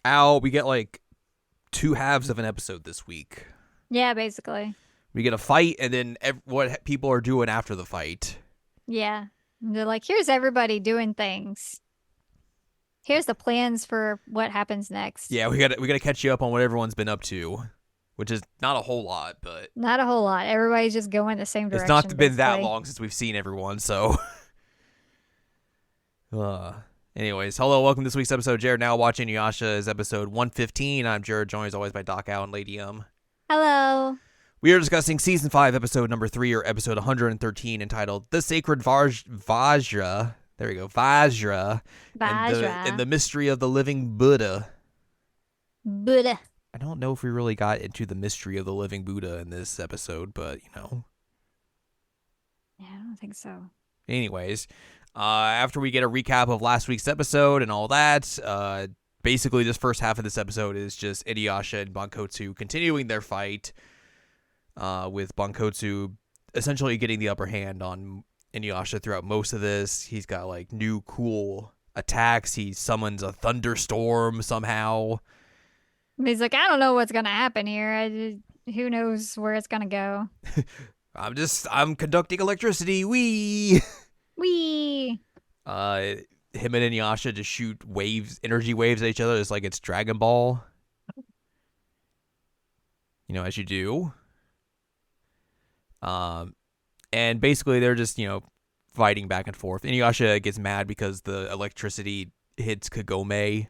out. We get like two halves of an episode this week. Yeah, basically. We get a fight, and then what people are doing after the fight. Yeah. And they're like, here's everybody doing things. Here's the plans for what happens next. Yeah, we gotta catch you up on what everyone's been up to, which is not a whole lot, but Not a whole lot. Everybody's just going the same it's direction, not been that basically. long since we've seen everyone. So, uh, anyways, hello, welcome to this week's episode. Jared now watching Inuyasha is episode 115. I'm Jared, joined as always by Doc Al and Lady Hello. We are discussing season 5, episode number 3, or episode 113, entitled "The Sacred Vajra." There we go, Vajra, Vajra. and the mystery of the living Buddha. Buddha. I don't know if we really got into the mystery of the living Buddha in this episode, but Yeah, I don't think so. Anyways, after we get a recap of last week's episode and all that, basically this first half of this episode is just Inuyasha and Bankotsu continuing their fight, with Bankotsu essentially getting the upper hand on Inuyasha throughout most of this. He's got like new cool attacks. He summons a thunderstorm somehow. He's like, I don't know what's going to happen here. Who knows where it's going to go. I'm conducting electricity. Wee. Wee. Him and Inuyasha just shoot energy waves at each other. It's like it's Dragon Ball. As you do. And basically they're just, fighting back and forth. Inuyasha gets mad because the electricity hits Kagome.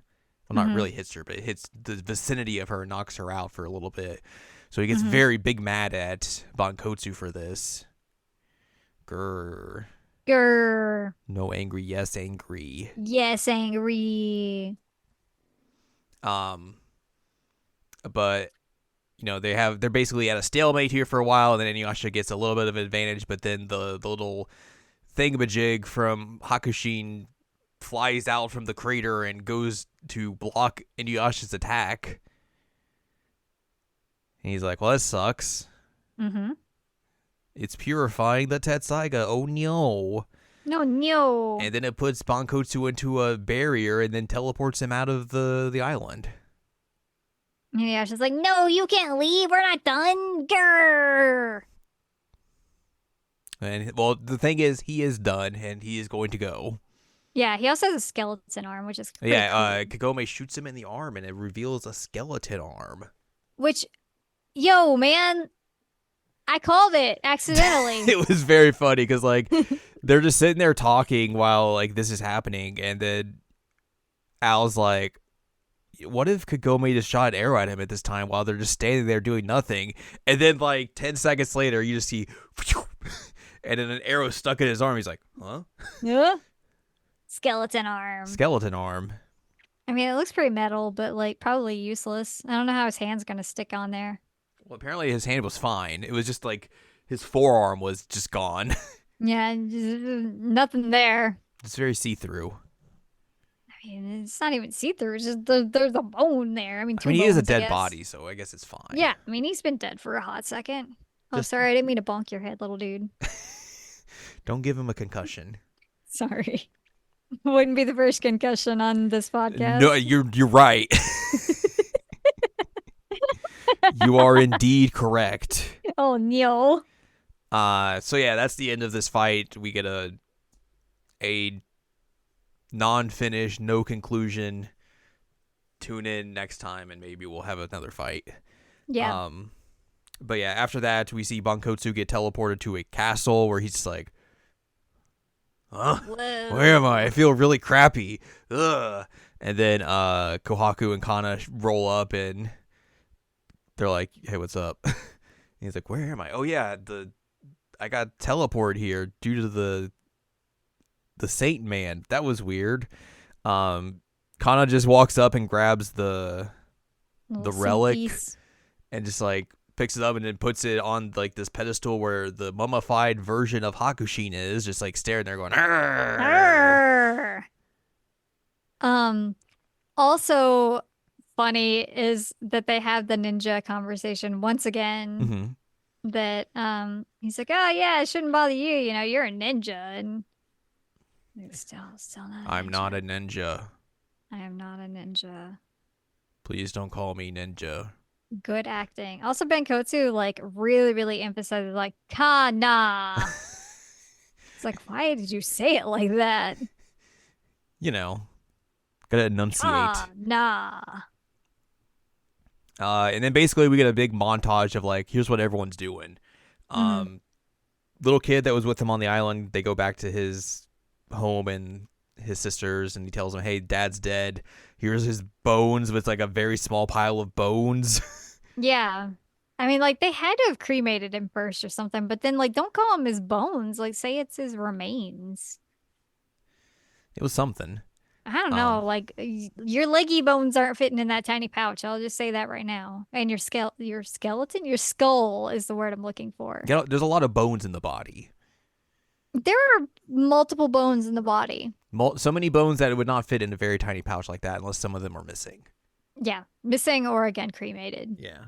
Well, not really hits her, but it hits the vicinity of her and knocks her out for a little bit. So he gets very big mad at Bankotsu for this. Grr. Grr. No angry, yes angry. Yes, angry. But they're basically at a stalemate here for a while, and then Inuyasha gets a little bit of an advantage, but then the little thingamajig from Hakushin flies out from the crater and goes to block Inuyasha's attack. And he's like, well, that sucks. Mm-hmm. It's purifying the Tetsaiga. Oh, no. No. And then it puts Bankotsu into a barrier and then teleports him out of the island. Yeah, she's like, no, you can't leave. We're not done. Grr. And, well, the thing is, he is done, and he is going to go. Yeah, he also has a skeleton arm, which is pretty cool. Kagome shoots him in the arm, and it reveals a skeleton arm. Which, yo, man, I called it accidentally. It was very funny, because, like, they're just sitting there talking while, like, this is happening, and then Al's like, what if Kagome just shot an arrow at him at this time while they're just standing there doing nothing? And then, like, 10 seconds later, you just see, and then an arrow stuck in his arm. He's like, huh? Yeah. Skeleton arm. Skeleton arm. I mean, it looks pretty metal, but, like, probably useless. I don't know how his hand's going to stick on there. Well, apparently his hand was fine. It was just, like, his forearm was just gone. Yeah, just, nothing there. It's very see-through. I mean, it's not even see-through. It's just there's a bone there. I mean, he is a bones, dead body, so I guess it's fine. Yeah, I mean, he's been dead for a hot second. Oh, Just- sorry, I didn't mean to bonk your head, little dude. Don't give him a concussion. Sorry. Wouldn't be the first concussion on this podcast. No, you're right. You are indeed correct. Oh, no. So yeah, that's the end of this fight. We get a non-finish, no conclusion. Tune in next time, and maybe we'll have another fight. Yeah. But yeah, after that, we see Bankotsu get teleported to a castle where he's just like, huh? Whoa. Where am I? I feel really crappy. Ugh. And then Kohaku and Kana roll up, and they're like, hey, what's up? And he's like, where am I? Oh yeah, I got teleported here due to the Saint Man. That was weird. Kana just walks up and grabs the relic piece. and just like picks it up and then puts it on like this pedestal where the mummified version of Hakushin is, just like staring there going, Arr. Also funny is that they have the ninja conversation once again. mm-hmm. That he's like, oh yeah, it shouldn't bother you. You know, you're a ninja, and still not. I'm not a ninja. I am not a ninja. Please don't call me ninja. Good acting. Also, Ben Kotsu like really, really emphasizes like Kana. It's like, why did you say it like that? You know, gotta enunciate. Kana. And then basically we get a big montage of like, here's what everyone's doing. Mm-hmm. Little kid that was with him on the island, they go back to his home and his sisters, and he tells them, hey, dad's dead. Here's his bones with like a very small pile of bones. Yeah. I mean, like they had to have cremated him first or something, but then like don't call him his bones. Like say it's his remains. It was something. I don't know. Um, Like your leggy bones aren't fitting in that tiny pouch. I'll just say that right now. And your skeleton, your skull is the word I'm looking for. there's a lot of bones in the body. There are multiple bones in the body. So many bones that it would not fit in a very tiny pouch like that unless some of them are missing. Yeah, missing or again cremated. Yeah.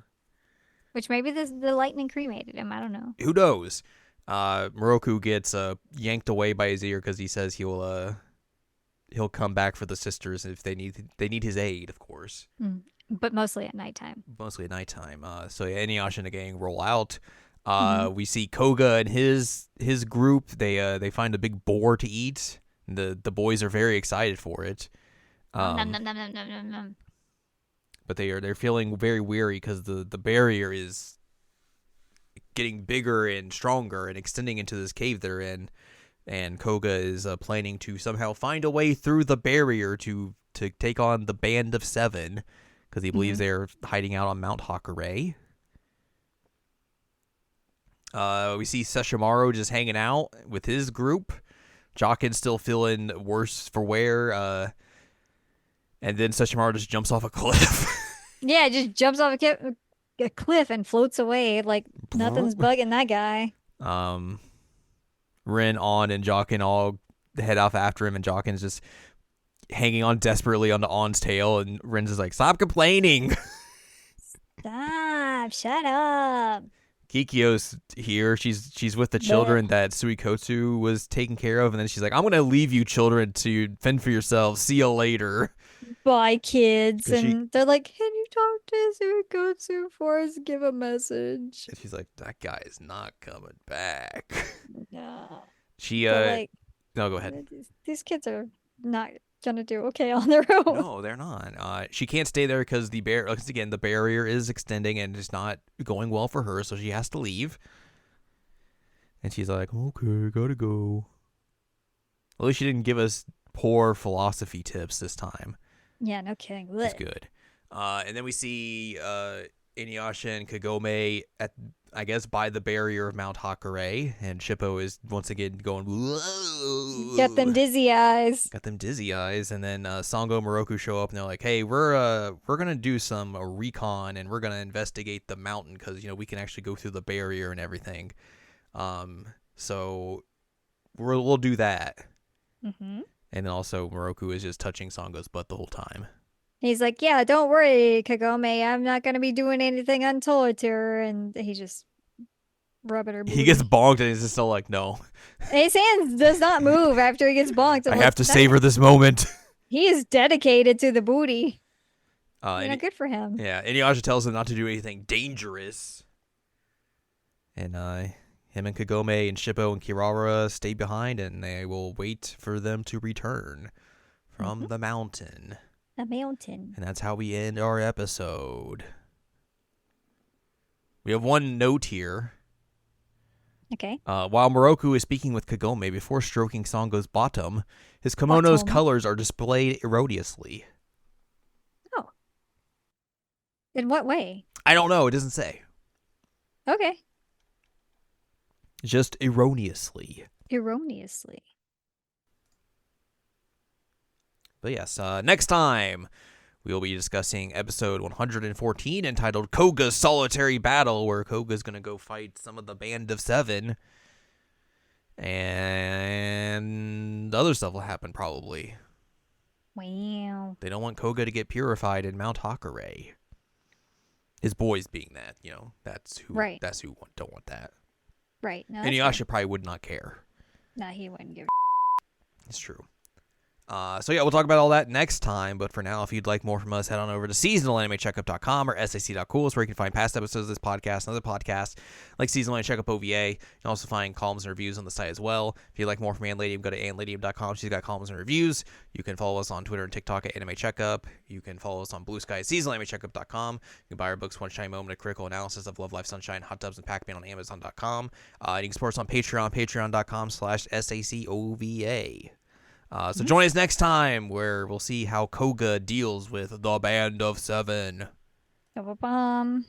Which maybe the lightning cremated him. I don't know. Who knows? Moroku gets yanked away by his ear because he says he'll come back for the sisters if they need his aid, of course. But mostly at nighttime. Mostly at nighttime. So Inuyasha and the gang roll out. Mhm. We see Koga and his group. They find a big boar to eat. The boys are very excited for it. Nom, nom, nom, nom, nom, nom, nom. But they're feeling very weary because the barrier is getting bigger and stronger and extending into this cave they're in. And Koga is planning to somehow find a way through the barrier to take on the Band of Seven because he believes they're hiding out on Mount Hakare. We see Sesshomaru just hanging out with his group. Jockin's still feeling worse for wear. And then Sesshomaru just jumps off a cliff. Yeah, it just jumps off a cliff and floats away like nothing's bugging that guy. Rin, On, and Jockin all head off after him, and Jockin's just hanging on desperately onto On's tail, and Rin's just like, stop complaining. Stop, shut up. Kikyo's here. She's with the Blech. children that Suikotsu was taking care of, and then she's like, I'm gonna leave you children to fend for yourselves. See you later. Bye, kids. 'Cause And they're like, can you talk to Suikotsu for us? Give a message. And she's like, that guy is not coming back. No. She But like, no, go ahead. these kids are not gonna do okay on their own. No, they're not. She can't stay there because the barrier is extending and it's not going well for her, so she has to leave. And she's like, okay, gotta go. At least she didn't give us poor philosophy tips this time. Yeah, no kidding. It's good. And then we see Inuyasha and Kagome at, I guess, by the barrier of Mount Hakare, and Shippo is once again going, whoa. Got them dizzy eyes. Got them dizzy eyes, and then Sango and Moroku show up, and they're like, "Hey, we're gonna do some recon, and we're gonna investigate the mountain because we can actually go through the barrier and everything. So we'll do that." Mm-hmm. And then also Moroku is just touching Sango's butt the whole time. He's like, yeah, don't worry, Kagome. I'm not gonna be doing anything untoward to her. And he just rubbing her booty. He gets bonked, and he's just so like, "No." His hands does not move after he gets bonked. I have to savor this moment. He is dedicated to the booty. Good for him. Yeah, Inuyasha tells him not to do anything dangerous. And him and Kagome and Shippo and Kirara stay behind, and they will wait for them to return from the mountain. The mountain. And that's how we end our episode. We have one note here. Okay. While Moroku is speaking with Kagome before stroking Sango's bottom, his kimono's colors are displayed erroneously. Oh. In what way? I don't know. It doesn't say. Okay. Just erroneously. Erroneously. But yes, next time we will be discussing episode 114 entitled Koga's Solitary Battle, where Koga's going to go fight some of the Band of Seven. And other stuff will happen probably. Wow. They don't want Koga to get purified in Mount Hakare. His boys being that, that's who don't want that. Right. No, Inuyasha probably would not care. No, he wouldn't give It's true. So yeah, we'll talk about all that next time. But for now, if you'd like more from us, head on over to seasonalanimecheckup.com or sac.cool, where you can find past episodes of this podcast and other podcasts like Seasonal Anime Checkup OVA. You can also find columns and reviews on the site as well. If you'd like more from Ann Ladium, go to annladium.com. She's got columns and reviews. You can follow us on Twitter and TikTok at Anime Checkup. You can follow us on Blue Sky at seasonalanimecheckup.com. You can buy our books, One Shiny Moment, A Critical Analysis of Love, Life, Sunshine, Hot Tubs, and Pac-Man on Amazon.com. And you can support us on Patreon, patreon.com/SACOVA. So join us next time where we'll see how Koga deals with the Band of Seven. Ba-ba-bum.